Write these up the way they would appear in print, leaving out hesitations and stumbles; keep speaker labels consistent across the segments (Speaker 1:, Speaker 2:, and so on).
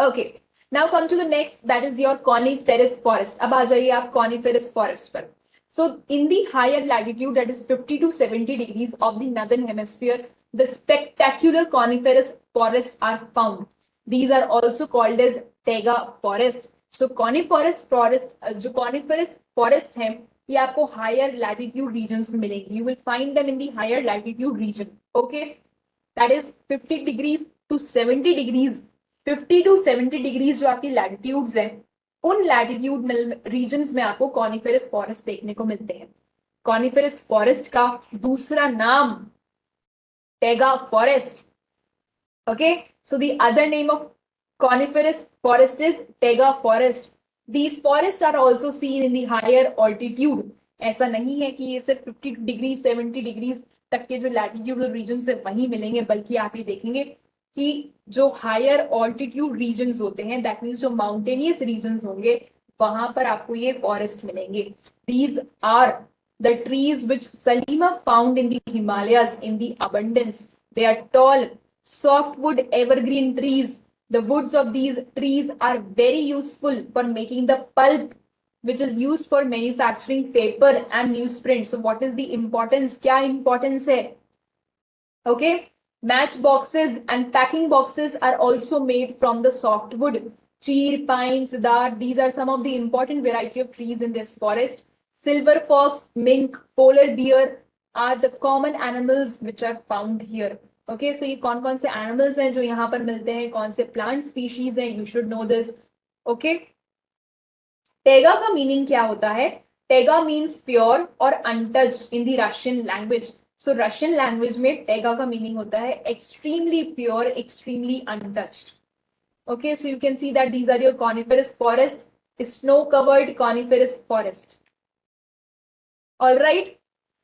Speaker 1: Okay, now come to the next, that is your coniferous forest. अब आ जाइए आप कॉनिफेरस फॉरेस्ट पर। So in the higher latitude, that is 50 to 70 degrees of the northern hemisphere, the spectacular coniferous forests are found. These are also called as taiga forest. So coniferous forest, जो coniferous forest हैं, ये आपको higher latitude regions में मिलेंगे. You will find them in the higher latitude region. Okay, that is 50 degrees to 70 degrees. 50 to 70 degrees जो आपकी latitudes हैं, उन लैटिट्यूड रीजन्स में आपको कॉनिफेरस फॉरेस्ट देखने को मिलते हैं। कॉनिफेरस फॉरेस्ट का दूसरा नाम taiga forest. Okay, so the other name of coniferous forest is taiga forest. These forest are also seen in the higher altitude. ऐसा नहीं है कि ये सिर्फ 50 डिग्री 70 डिग्री तक के जो लैटिट्यूडल रीजन है वहीं मिलेंगे, बल्कि आप ये देखेंगे कि जो हायर ऑल्टीट्यूड रीजन्स होते हैं, दैट मीन्स जो माउंटेनियस रीजन्स होंगे, वहां पर आपको ये फॉरेस्ट मिलेंगे। These are the trees which सलीमा found in the Himalayas in the abundance. They are tall softwood evergreen trees. The woods of these trees are very useful for making the pulp which is used for manufacturing paper and newsprint. So what is the importance? क्या importance है? Okay, match boxes and packing boxes are also made from the softwood. Cheer, pine, cedar, these are some of the important variety of trees in this forest. Silver fox, mink, polar bear are the common animals which are found here. Okay, so ये कौन कौन से animals हैं जो यहाँ पर मिलते हैं, कौन से प्लांट स्पीशीज हैं, you should know this. Okay, taiga का मीनिंग क्या होता है? टेगा मीन्स प्योर और untouched in the Russian language. So Russian language में टेगा का मीनिंग होता है extremely pure, extremely untouched. Okay, so you can see that these are your coniferous forest, snow covered coniferous forest. Alright,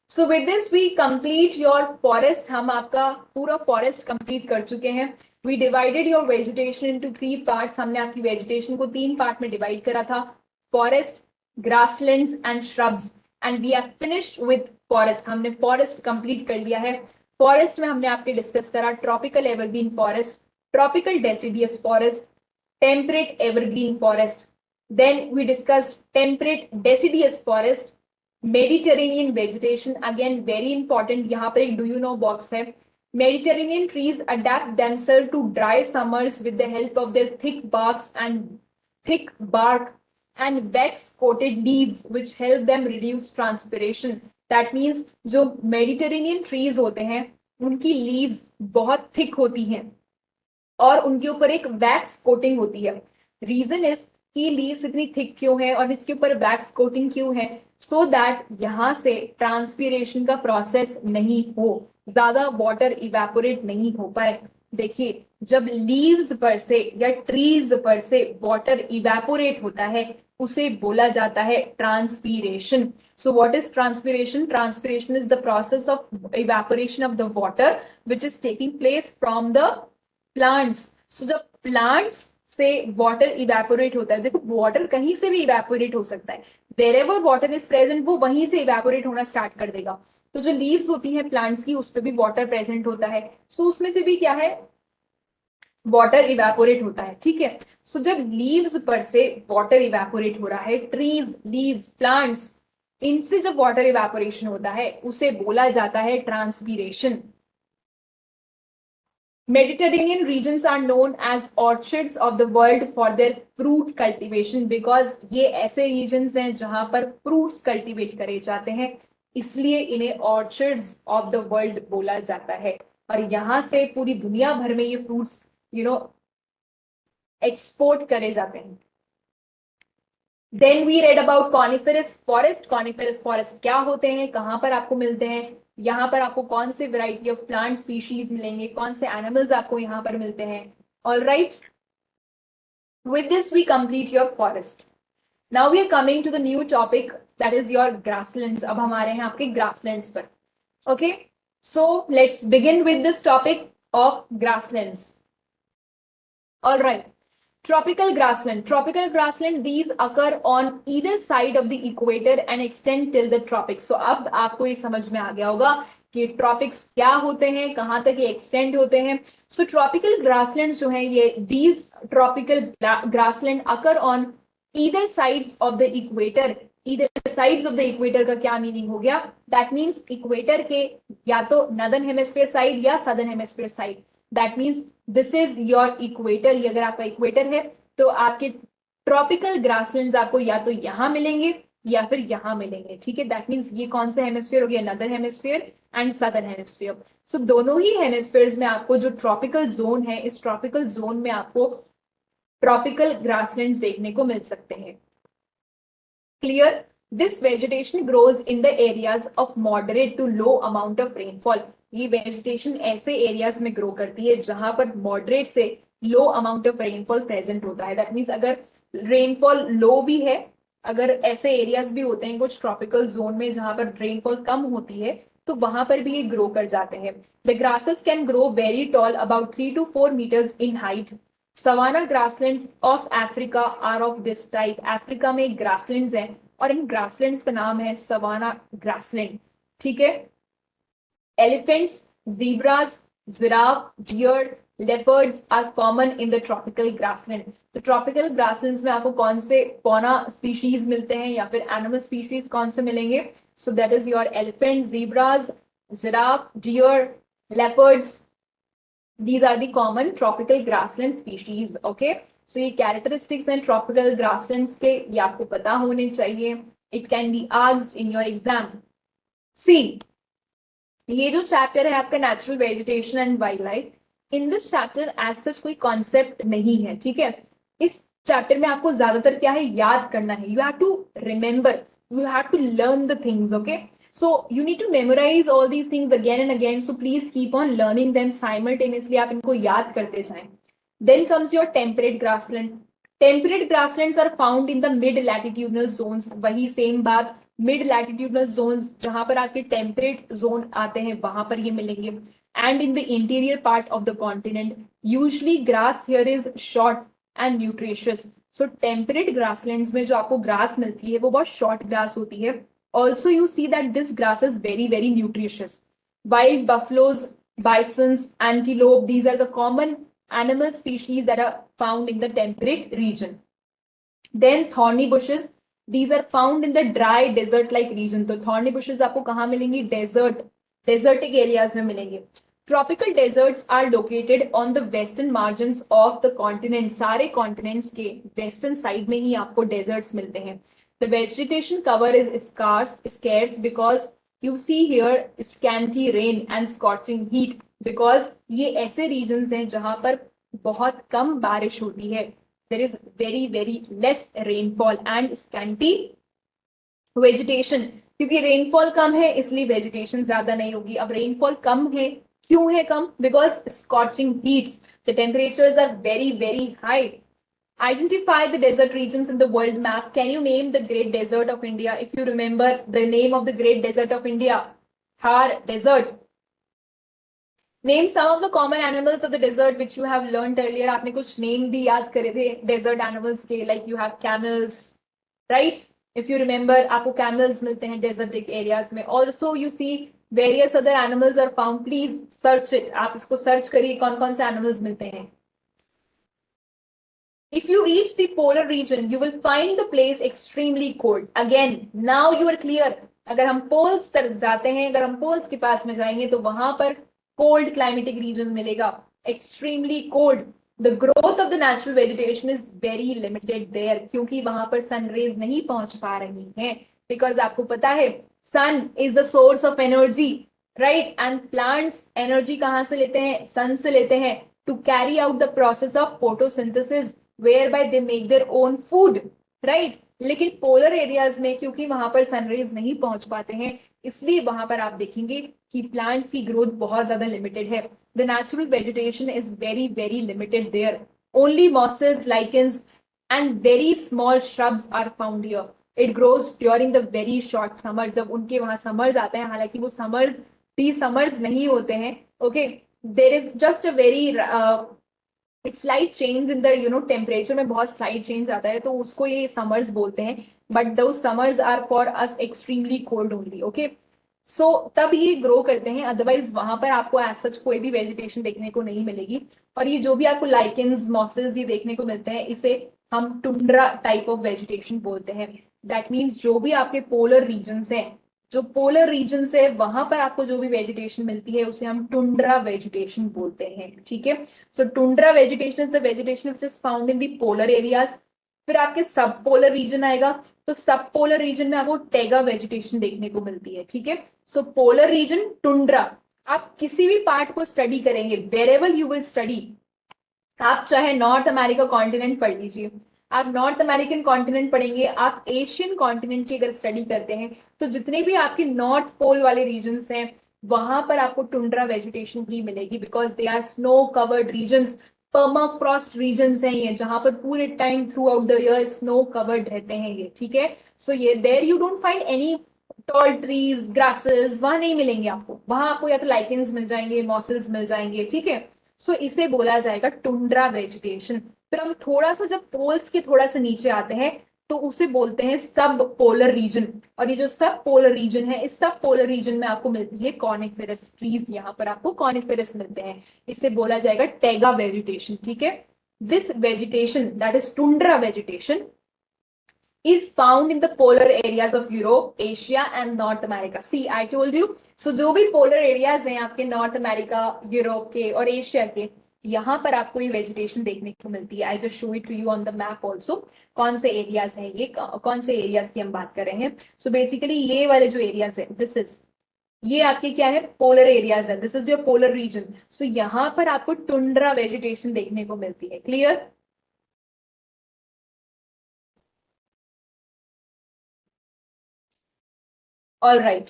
Speaker 1: so with this we complete your forest. हम आपका पूरा forest complete कर चुके हैं। We divided your vegetation into 3 parts. हमने आपकी vegetation को 3 part में डिवाइड करा था, forest, grasslands and shrubs, and we have finished with forest. हमने फॉरेस्ट कंप्लीट कर लिया है। फॉरेस्ट में हमने आपके डिस्कस करा tropical evergreen forest, tropical deciduous forest, temperate evergreen forest, then we discuss temperate deciduous forest, Mediterranean vegetation, again very important, यहाँ पर एक डू यू नो बॉक्स है। Mediterranean trees adapt themselves to dry summers with the help of their thick bark and wax-coated leaves, which help them reduce transpiration. That means जो Mediterranean trees होते हैं, उनकी leaves बहुत thick होती हैं और उनके ऊपर एक wax coating होती है। Reason is कि लीव्स इतनी थिक क्यों है और इसके ऊपर वैक्स कोटिंग क्यों है? सो दैट यहाँ से ट्रांसपीरेशन का प्रोसेस नहीं हो, ज्यादा वाटर इवेपोरेट नहीं हो पाए। देखिए, जब लीव्स पर से या ट्रीज पर से वाटर इवेपोरेट होता है, उसे बोला जाता है transpiration. So what is transpiration? Transpiration is the process of evaporation of the water which is taking place from the plants. So जब प्लांट्स से वाटर इवेपोरेट होता है, देखो वाटर कहीं से भी इवेपोरेट हो सकता है, wherever water is present वो वहीं से इवेपोरेट होना स्टार्ट कर देगा। तो जो लीव्स होती हैं प्लांट्स की, उस पर भी वाटर प्रेजेंट होता है, सो उसमें से भी क्या है, वाटर इवेपोरेट होता है। ठीक है, सो जब लीव्स पर से वाटर इवेपोरेट हो रहा है, ट्रीज, लीव्स, प्लांट्स, इनसे जब वाटर इवेपोरेशन होता है, उसे बोला जाता है transpiration. Mediterranean regions are known as orchards of the world for their fruit cultivation because ये ऐसे regions हैं जहां पर fruits cultivate करे जाते हैं, इसलिए इन्हें orchards of the world बोला जाता है। और यहाँ से पूरी दुनिया भर में ये fruits export करे जाते हैं। Then we read about coniferous forest. Coniferous forest क्या होते हैं, कहाँ पर आपको मिलते हैं, यहाँ पर आपको कौन से वैरायटी ऑफ प्लांट स्पीशीज मिलेंगे, कौन से एनिमल्स आपको यहाँ पर मिलते हैं। All right, with this we complete your forest. Now we are coming to the new topic, that is your grasslands. अब हमारे हैं आपके ग्रासलैंड्स पर। Okay, so let's begin with this topic of grasslands. All right, tropical grassland, these occur on either side of the equator and extend till the tropics. So अब आपको ये समझ में आ गया होगा कि ट्रॉपिक्स क्या होते हैं, कहाँ तक ये एक्सटेंड होते हैं. सो ट्रॉपिकल ग्रासलैंड्स जो हैं ये these tropical grassland occur on either sides of the equator. Either sides of the equator का क्या मीनिंग हो गया? दैट मीन्स इक्वेटर के या तो नॉर्दर्न हेमिस्फीयर साइड या southern hemisphere side. That means this is your equator. ये अगर आपका इक्वेटर है तो आपके ट्रॉपिकल ग्रासलैंड्स आपको या तो यहाँ मिलेंगे या फिर यहाँ मिलेंगे. ठीक है, दैट मीन्स ये कौन सा हेमिस्फीयर हो गया? Northern hemisphere and southern hemisphere. So दोनों ही हेमिस्फीयर्स में आपको जो ट्रॉपिकल जोन है, इस ट्रॉपिकल जोन में आपको ट्रॉपिकल ग्रासलैंड्स देखने को मिल सकते हैं. Clear? This vegetation grows in the areas of moderate to low amount of rainfall. ये वेजिटेशन ऐसे एरियाज में ग्रो करती है जहां पर मॉडरेट से low amount of rainfall present होता है. दैट मीन्स अगर रेनफॉल लो भी है, अगर ऐसे एरियाज भी होते हैं कुछ ट्रॉपिकल जोन में जहां पर रेनफॉल कम होती है, तो वहां पर भी ये ग्रो कर जाते हैं. The grasses can grow very tall about 3 to 4 meters in height. Savanna grasslands of Africa are of this type. Africa में ग्रासलैंड्स हैं और इन ग्रासलैंड्स का नाम है सवाना ग्रासलैंड. ठीक है. Elephants, zebras, giraffe, deer, leopards are common in the tropical grassland. तो tropical grasslands में आपको कौन से फौना स्पीशीज मिलते हैं या फिर एनिमल स्पीशीज कौन से मिलेंगे? So that is your elephant, zebras, giraffe, deer, leopards. These are the common tropical grassland species. Okay, so ये characteristics हैं tropical grasslands के, ये आपको पता होने चाहिए. It can be asked in your exam. See, ये जो चैप्टर है आपका natural vegetation and wildlife, in this chapter as such कोई कॉन्सेप्ट नहीं है. ठीक है, इस चैप्टर में आपको ज्यादातर क्या है, याद करना है. You have to remember, you have to learn the things. Okay, so you need to memorize all these things again and again, so please keep on learning them simultaneously. आप इनको याद करते जाएं. Then comes your temperate grassland. Temperate grasslands are found in the mid latitudinal zones. वही same बात, mid latitudinal Jones जहां पर आपके टेम्परेट जोन आते हैं वहां पर ये मिलेंगे. And in the interior part of the continent usually grass here is short and nutritious. So temperate grasslands में जो आपको ग्रास मिलती है वो बहुत शॉर्ट ग्रास होती है. Also, you see that this grass is very, very nutritious. Wild buffaloes, bisons, antelope, these are the common animal species that are found in the temperate region. Then thorny bushes, these are found in the dry desert-like region. तो thorny bushes आपको कहाँ मिलेंगी? desertic areas में मिलेंगे. Tropical deserts are located on the western margins of the continent. सारे continents के western side में ही आपको deserts मिलते हैं. The vegetation cover is scarce because you see here scanty rain and scorching heat, because ये ऐसे regions हैं जहां पर बहुत कम बारिश होती है. There is very, very less rainfall and scanty vegetation. क्योंकि rainfall कम है इसलिए vegetation ज्यादा नहीं होगी. अब rainfall कम है, क्यों है कम? Because scorching heats. The temperatures are very, very high. Identify the desert regions in the world map. Can you name the Great Desert of India? If you remember the name of the Great Desert of India, Thar Desert. Name some of the common animals of the desert which you have learned earlier. आपने कुछ name भी याद करे थे desert animals के, like you have camels, right? If you remember, आपको camels मिलते हैं desertic areas में. Also you see various other animals are found. Please search it. आप इसको search करिए कौन कौन से animals मिलते हैं. If you reach the polar region, you will find the place extremely cold. Again, now you are clear. अगर हम पोल्स तरफ जाते हैं, अगर हम पोल्स के पास में जाएंगे तो वहां पर कोल्ड क्लाइमेटिक रीजन मिलेगा, extremely cold. The growth of the natural vegetation is very limited there, क्योंकि वहां पर सन रेज नहीं पहुंच पा रही हैं. बिकॉज आपको पता है sun is the source of energy, right? And plants energy कहाँ से लेते हैं? सन से लेते हैं, to carry out the process of photosynthesis whereby they make their own food, right? लेकिन पोलर एरियाज में क्योंकि वहां पर सनरेज नहीं पहुंच पाते हैं, इसलिए वहां पर आप देखेंगे कि प्लांट की ग्रोथ बहुत ज्यादा लिमिटेड है. The natural vegetation is very, very limited there. Only mosses, lichens and very small shrubs are found here. It grows during the very short summer. जब उनके वहां समर्स आते हैं, हालांकि वो समर्स भी समर्स नहीं होते हैं. Okay, there is just a very slight change in the temperature में बहुत स्लाइट चेंज आता है, तो उसको ये समर्स बोलते हैं. But though summers are for us extremely cold only. Okay, so तब ये ग्रो करते हैं, अदरवाइज वहां पर आपको एज सच कोई भी वेजिटेशन देखने को नहीं मिलेगी। और ये जो भी आपको लाइकेंस मॉसल्स ये देखने को मिलते हैं, इसे हम टुंड्रा टाइप ऑफ वेजिटेशन बोलते हैं। दैट मीन्स जो भी आपके पोलर रीजन्स हैं, जो पोलर रीजन है वहां पर आपको जो भी वेजिटेशन मिलती है उसे हम टुंड्रा वेजिटेशन बोलते हैं, ठीक है। So tundra vegetation is the vegetation which is found in the polar areas. फिर आपके सब पोलर रीजन आएगा, तो सब पोलर रीजन में आपको टेगा वेजिटेशन देखने को मिलती है, ठीक है। सो पोलर रीजन टुंड्रा, आप किसी भी पार्ट को स्टडी करेंगे, wherever you will study, आप चाहे नॉर्थ अमेरिका कॉन्टिनेंट पढ़ लीजिए, आप नॉर्थ अमेरिकन कॉन्टिनेंट पढ़ेंगे, आप एशियन कॉन्टिनेंट की अगर स्टडी करते हैं, तो जितने भी आपके नॉर्थ पोल वाले रीजन्स हैं वहां पर आपको टुंड्रा वेजिटेशन ही मिलेगी, because they are snow covered regions, permafrost regions हैं ये, जहां पर पूरे time throughout the year snow covered रहते हैं ये, ठीक है। सो ये there you don't find any tall trees grasses, वहां नहीं मिलेंगे आपको, वहां आपको या तो लाइकेंस मिल जाएंगे, मॉसल्स मिल जाएंगे, ठीक है। सो इसे बोला जाएगा टुंड्रा वेजिटेशन। फिर हम थोड़ा सा जब पोल्स के थोड़ा सा नीचे आते हैं तो उसे बोलते हैं सब पोलर रीजन। और ये जो सब पोलर रीजन है, इस सब पोलर रीजन में आपको मिलती है कॉनिफेरस ट्रीज, यहाँ पर आपको कॉनिफेरस मिलते हैं, इसे बोला जाएगा टेगा वेजिटेशन, ठीक है। This vegetation that is tundra vegetation is found in the polar areas of Europe, Asia and North America. See, I told you. So जो भी polar areas हैं आपके नॉर्थ अमेरिका, यूरोप के और एशिया के, यहाँ पर आपको ये वेजिटेशन देखने को मिलती है। I just show it to you on the map also, कौन से एरियाज हैं ये, कौन से एरियाज की हम बात कर रहे हैं। सो बेसिकली ये वाले जो एरियाज है, दिस इज, ये आपके क्या है, पोलर एरियाज है, this is your polar region. So यहाँ पर आपको टुंड्रा वेजिटेशन देखने को मिलती है। Clear? All right.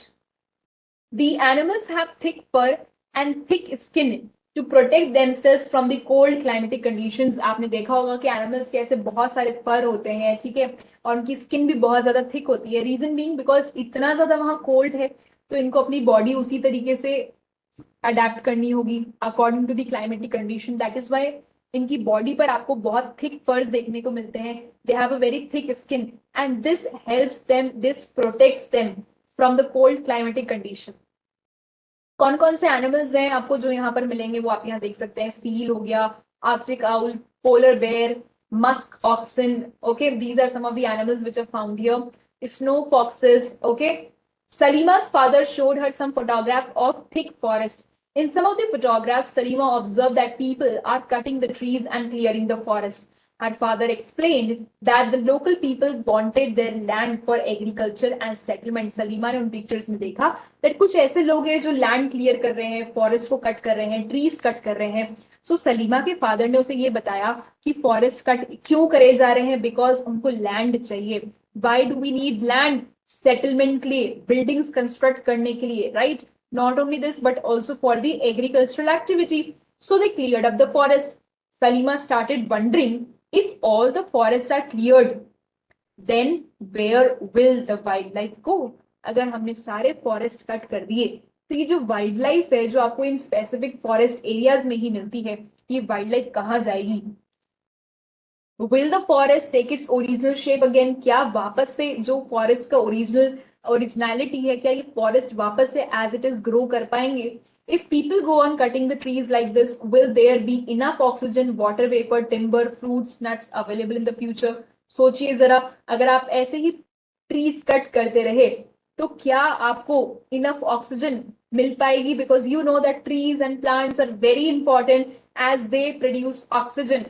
Speaker 1: The animals have thick fur and thick skin to protect themselves from the cold climatic conditions. आपने देखा होगा कि एनिमल्स के ऐसे बहुत सारे फर होते हैं, ठीक है, और उनकी स्किन भी बहुत ज्यादा थिक होती है। रीजन बीइंग बिकॉज इतना ज्यादा वहां कोल्ड है, तो इनको अपनी बॉडी उसी तरीके से अडेप्ट करनी होगी according to the climatic condition. That is why इनकी बॉडी पर आपको बहुत थिक फर्स देखने को मिलते हैं। They have a very thick skin and this helps them, this protects them from the cold climatic condition. कौन कौन से एनिमल्स हैं आपको जो यहाँ पर मिलेंगे वो आप यहाँ देख सकते हैं। सील हो गया, Arctic owl, polar bear, musk oxen, okay, these are some of the animals which are found here. Snow foxes, okay. Salima's father showed her some photograph of thick forest. In some of the photographs, Salima observed that people are cutting the trees and clearing the forest. Her father explained that the local people wanted their land for agriculture and settlement. Salima ने उन pictures में देखा that कुछ ऐसे लोग हैं जो land clear कर रहे हैं, फॉरेस्ट को कट कर रहे हैं, ट्रीज कट कर रहे हैं। सो सलीमा के फादर ने उसे ये बताया कि फॉरेस्ट कट क्यों करे जा रहे हैं, बिकॉज उनको लैंड चाहिए। Why do we need land? Settlement के लिए, बिल्डिंग्स कंस्ट्रक्ट करने के लिए, right? Not only this, but also for the agricultural activity. So they cleared up the forest. Salima started wondering, if all the forests are cleared, then where will the wildlife go? अगर हमने सारे forest cut कर दिए तो ये जो wild life है जो आपको इन स्पेसिफिक फॉरेस्ट एरियाज में ही मिलती है, ये वाइल्ड लाइफ कहाँ जाएगी? Will the forest take its original shape again? क्या वापस से जो फॉरेस्ट का ओरिजिनलिटी है, क्या ये फॉरेस्ट वापस से एज इट इज ग्रो कर पाएंगे? If people go on cutting the trees like this, will there be enough oxygen, water vapour, timber, fruits, nuts available in the future? सोचिए जरा, अगर आप ऐसे ही ट्रीज कट करते रहे तो क्या आपको इनफ ऑक्सीजन मिल पाएगी? Because you know that trees and plants are very important as they produce oxygen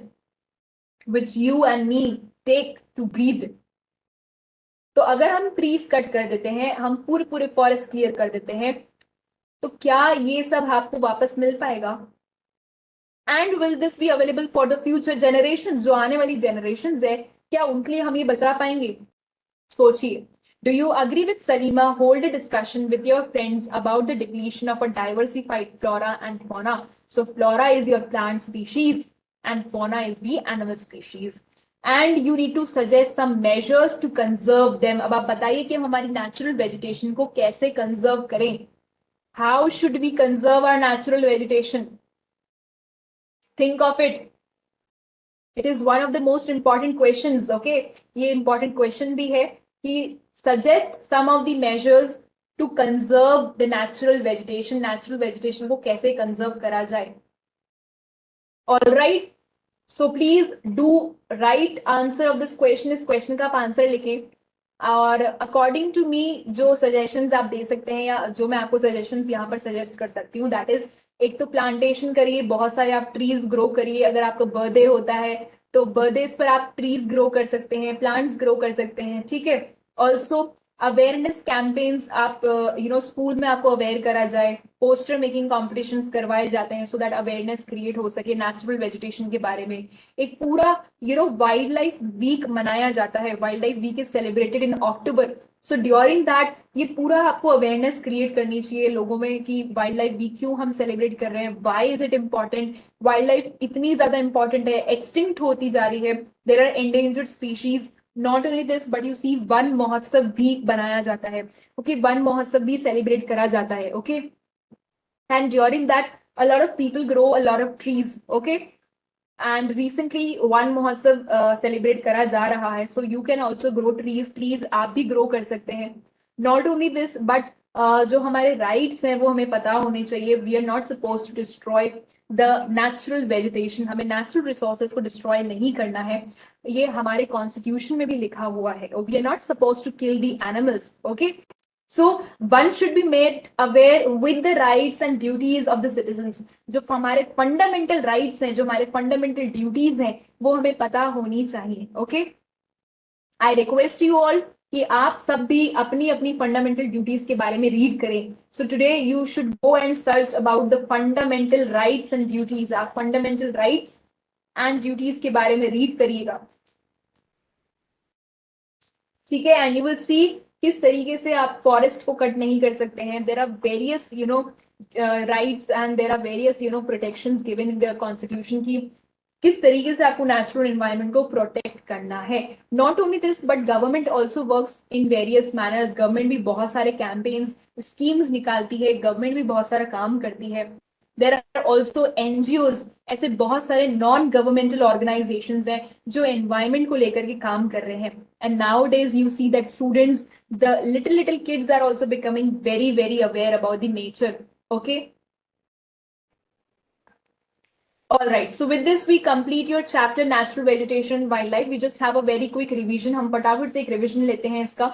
Speaker 1: which you and me take to breathe. तो अगर हम ट्रीज कट कर देते हैं, हम पूरे पूरे फॉरेस्ट क्लियर कर देते हैं, तो क्या ये सब आपको वापस मिल पाएगा? And will this be available for the future generation? जो आने वाली जनरेशन है, क्या उनके लिए हम ये बचा पाएंगे? सोचिए। Do you agree with Salima? Hold a discussion with your friends about the depletion of a diversified flora and fauna. So flora is your plant species and fauna is the animal species. And you need to suggest some measures to conserve them. अब आप बताइए कि हम हमारी natural vegetation को कैसे conserve करें? How should we conserve our natural vegetation? Think of it. It is one of the most important questions. Okay, ये important question भी है कि suggest some of the measures to conserve the natural vegetation को कैसे conserve करा जाए. All right, so please do write answer of this question. इस question का आप आंसर लिखें. और अकॉर्डिंग टू मी जो सजेशंस आप दे सकते हैं या जो मैं आपको सजेशंस यहाँ पर सजेस्ट कर सकती हूँ, दैट इज एक तो प्लांटेशन करिए, बहुत सारे आप ट्रीज ग्रो करिए. अगर आपका बर्थडे होता है तो बर्थडे पर आप ट्रीज ग्रो कर सकते हैं, प्लांट्स ग्रो कर सकते हैं. ठीक है. ऑल्सो अवेयरनेस कैंपेन्स आप स्कूल में आपको अवेयर करा जाए, पोस्टर मेकिंग कॉम्पिटिशन्स करवाए जाते हैं सो दैट अवेयरनेस क्रिएट हो सके नेचुरल वेजिटेशन के बारे में. एक पूरा वाइल्ड लाइफ वीक मनाया जाता है. Wildlife week is celebrated in October. So during that ये पूरा आपको अवेयरनेस क्रिएट करनी चाहिए लोगों में कि वाइल्ड लाइफ वीक क्यों हम सेलिब्रेट कर रहे हैं, why is it important, wildlife इतनी ज्यादा इंपॉर्टेंट है, एक्सटिंक्ट होती जा रही है, there are endangered species. Not only this but you see Van Mahotsav भी बनाया जाता है. ओके, वन महोत्सव भी सेलिब्रेट करा जाता है. Okay, and during that a lot of people grow a lot of trees. Okay, and recently one mahotsav celebrate करा जा रहा है, so you can also grow trees. please आप भी grow कर सकते हैं. not only this but जो हमारे rights हैं वो हमें पता होने चाहिए. we are not supposed to destroy the natural vegetation. हमें natural resources को destroy नहीं करना है. ये हमारे constitution में भी लिखा हुआ है. we are not supposed to kill the animals. okay, so one should be made aware with the rights and duties of the citizens. जो हमारे फंडामेंटल राइट्स हैं, जो हमारे फंडामेंटल ड्यूटीज हैं, वो हमें पता होनी चाहिए. Okay, I request you all कि आप सब भी अपनी अपनी फंडामेंटल ड्यूटीज के बारे में रीड करें. So today you should go and search about the fundamental rights and duties. आप फंडामेंटल राइट्स एंड ड्यूटीज के बारे में रीड करिएगा. ठीक है, एंड यू विल सी किस तरीके से आप फॉरेस्ट को कट नहीं कर सकते हैं. There are various rights and there are various protections given in the constitution की किस तरीके से आपको नेचुरल एनवायरनमेंट को प्रोटेक्ट करना है. Not only this but government also works in various manners. Government भी बहुत सारे कैंपेन्स स्कीम्स निकालती है, गवर्नमेंट भी बहुत सारा काम करती है. देर आर ऑल्सो एनजीओज, ऐसे बहुत सारे नॉन गवर्नमेंटल ऑर्गेनाइजेशंस हैं जो एनवायरनमेंट को लेकर के काम कर रहे हैं. And nowadays you see that students, the little kids are also becoming very aware about the nature. Okay, all right, so with this we complete your chapter natural vegetation and wildlife. We just have a very quick revision. हम फटाफट से एक revision लेते हैं इसका.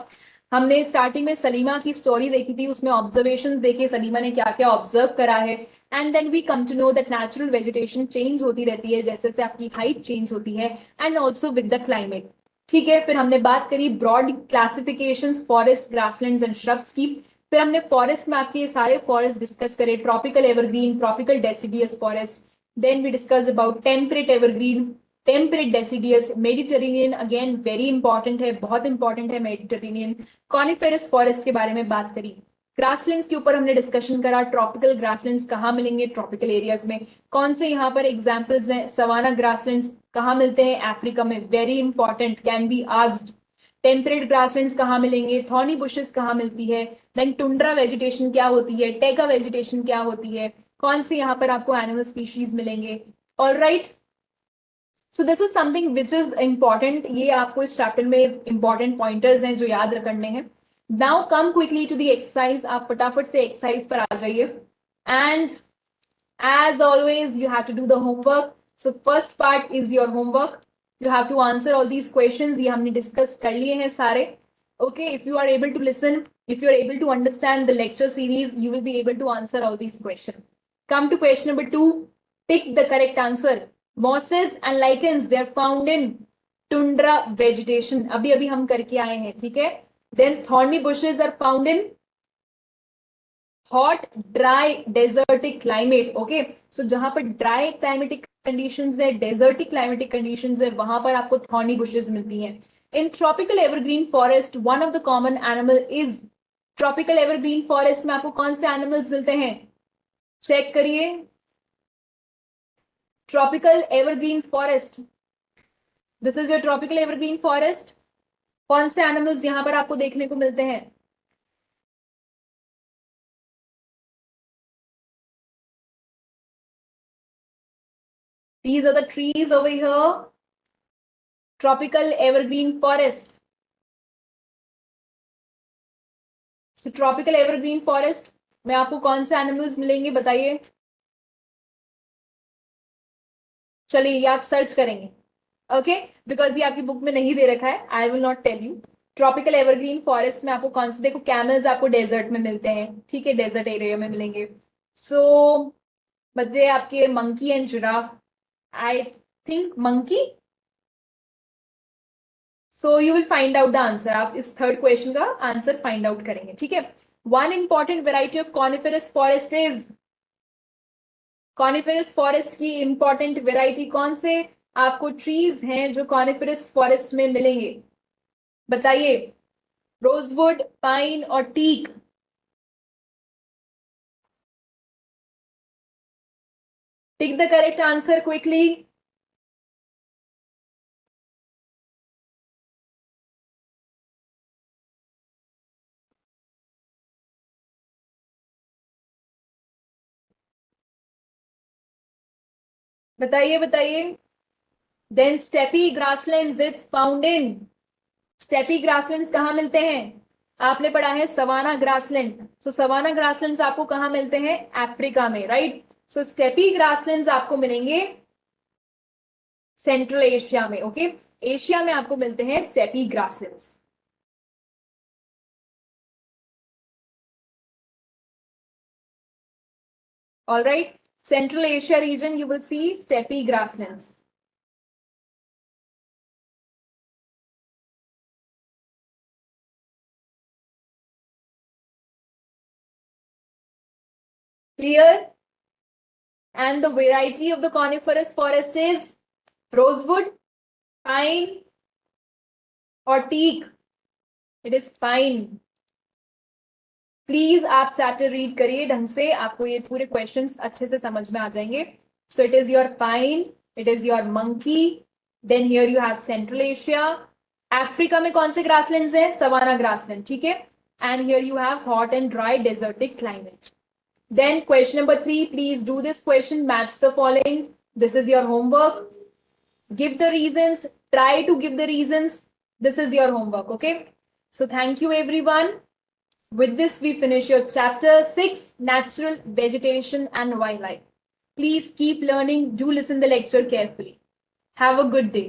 Speaker 1: हमने starting में सलीमा की स्टोरी देखी थी, उसमें ऑब्जर्वेशंस देखे सलीमा ने क्या क्या ऑब्जर्व करा है. And then we come to know that natural vegetation change होती रहती है जैसे जैसे आपकी हाइट चेंज होती है, and also with the climate. ठीक है, फिर हमने बात करी broad classifications forest, grasslands and shrubs की. फिर हमने फॉरेस्ट में आपके सारे फॉरेस्ट डिस्कस करे, tropical evergreen, tropical deciduous forest. Then we discuss about temperate evergreen, temperate deciduous, Mediterranean, again very important है, बहुत इंपॉर्टेंट है मेडिटेरेनियन. कॉनिफेरस फॉरेस्ट के बारे में बात करी. ग्रासलैंड्स के ऊपर हमने डिस्कशन करा, ट्रॉपिकल ग्रासलैंड्स कहाँ मिलेंगे, ट्रॉपिकल एरियाज में कौन से यहाँ पर एग्जाम्पल्स हैं. सवाना ग्रासलैंड्स कहाँ मिलते हैं, अफ्रीका में, very important, can be asked. Temperate grasslands कहाँ मिलेंगे, थॉर्नी बुशेस कहाँ मिलती है. देन टुंड्रा वेजिटेशन क्या होती है, टेगा वेजिटेशन क्या होती है, कौन से यहाँ पर आपको एनिमल स्पीशीज मिलेंगे. All right, so this is something which is important. ये आपको इस चैप्टर में इंपॉर्टेंट पॉइंटर्स हैं जो याद करने हैं. Now come quickly to the exercise. आप फटाफट से एक्सरसाइज पर आ जाइए. And as always you have to do the homework. So first part is your homework. You have to answer all these questions. ये हमने discuss कर लिए हैं सारे. Okay, if you are able to listen, if you are able to understand the lecture series, you will be able to answer all these questions. Come to question number 2. Pick the correct answer. Mosses and lichens, they are found in tundra vegetation. अभी अभी हम करके आए हैं, ठीक है. Then thorny bushes are found in hot dry desertic climate. Okay, so जहां पर ड्राई क्लाइमेटिक कंडीशंस है, डेजर्टिक क्लाइमेटिक कंडीशंस है, वहां पर आपको थॉर्नी बुशेस मिलती हैं. In tropical evergreen forest one of the common animal is, tropical evergreen forest में आपको कौन से एनिमल्स मिलते हैं, चेक करिए. Tropical evergreen forest, this is your tropical evergreen forest. कौन से एनिमल्स यहां पर आपको देखने को मिलते हैं. These are the trees over here. Tropical evergreen forest. So tropical evergreen forest में आपको कौन से एनिमल्स मिलेंगे बताइए। चलिए ये आप सर्च करेंगे, ओके, बिकॉज ये आपकी बुक में नहीं दे रखा है, I will not tell you. Tropical evergreen forest में आपको कौन से, देखो कैमल्स आपको डेजर्ट में मिलते हैं, ठीक है, डेजर्ट एरिया में मिलेंगे। सो बच्चे आपके monkey and giraffe, I think monkey. So you will find out the answer, आप इस थर्ड क्वेश्चन का आंसर फाइंड आउट करेंगे, ठीक है। One important variety of coniferous forest is, coniferous forest की इंपॉर्टेंट वेराइटी कौन से आपको ट्रीज हैं जो कॉनिफेरस फॉरेस्ट में मिलेंगे बताइए। रोजवुड, पाइन और teak. Tick the correct answer quickly. बताइए बताइए। Then steppe grasslands it's found in, steppe grasslands कहाँ मिलते हैं, आपने पढ़ा है savanna grassland. So savanna grasslands आपको कहाँ मिलते हैं, अफ्रीका में, राइट। सो स्टेपी ग्रासलैंड्स आपको मिलेंगे सेंट्रल एशिया में, ओके, एशिया में आपको मिलते हैं steppe grasslands. All right, Central Asia region, you will see steppe grasslands. Clear? And the variety of the coniferous forest is rosewood, pine, or teak. It is pine. Please आप chapter read करिए ढंग से, आपको ये पूरे questions अच्छे से समझ में आ जाएंगे। So it is your pine, it is your monkey, then here you have Central Asia. Africa में कौन से ग्रासलैंड्स हैं, सवाना ग्रासलैंड, ठीक है। And here you have hot and dry desertic climate. Then question number 3, please do this question, match the following. This is your homework. Give the reasons, try to give the reasons. This is your homework, okay? So thank you everyone. With this, we finish your chapter 6, Natural Vegetation and Wildlife. Please keep learning. Do listen the lecture carefully. Have a good day.